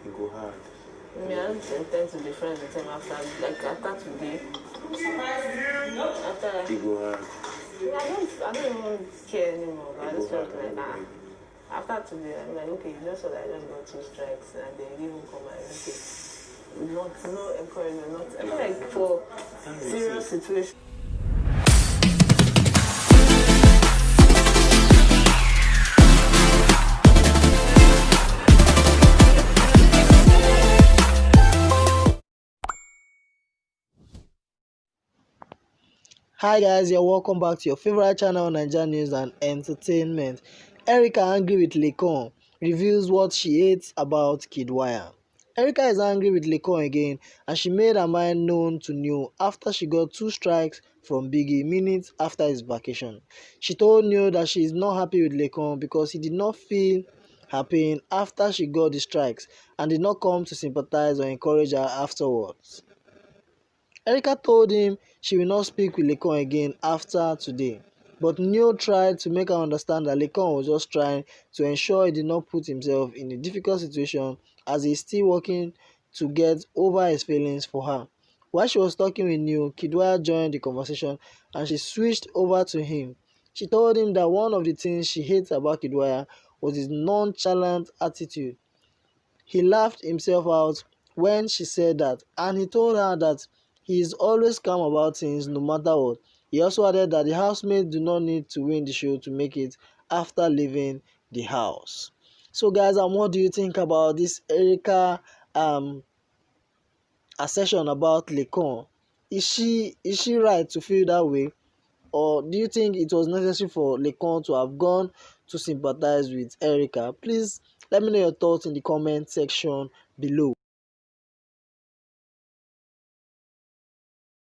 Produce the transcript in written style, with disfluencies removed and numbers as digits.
It go hard. I mean, I don't intend to be friends with him after today. After It go hard. I don't even care anymore. But I It just go felt hard. like after today, I'm like, okay, just so that I just got 2 strikes and they didn't come and okay. No encouragement, not I feel like for serious situations. Hi guys, you're welcome back to your favorite channel, Nigeria News and Entertainment. Erica angry with Lecon reveals what she hates about Kidwaya. Erica is angry with Lecon again and she made her mind known to Neo after she got 2 strikes from Biggie minutes after his vacation. She told Neo that she is not happy with Lecon because he did not feel her pain after she got the strikes and did not come to sympathize or encourage her afterwards. Erica told him she will not speak with Lecon again after today, but Neo tried to make her understand that Lecon was just trying to ensure he did not put himself in a difficult situation as he is still working to get over his feelings for her. While she was talking with Neo, Kidwaya joined the conversation and she switched over to him. She told him that one of the things she hates about Kidwaya was his nonchalant attitude. He laughed himself out when she said that, and he told her that he is always calm about things no matter what. He also added that the housemates do not need to win the show to make it after leaving the house. So guys, what do you think about this Erica assertion about Lecon? Is she right to feel that way? Or do you think it was necessary for Lecon to have gone to sympathize with Erica? Please let me know your thoughts in the comment section below.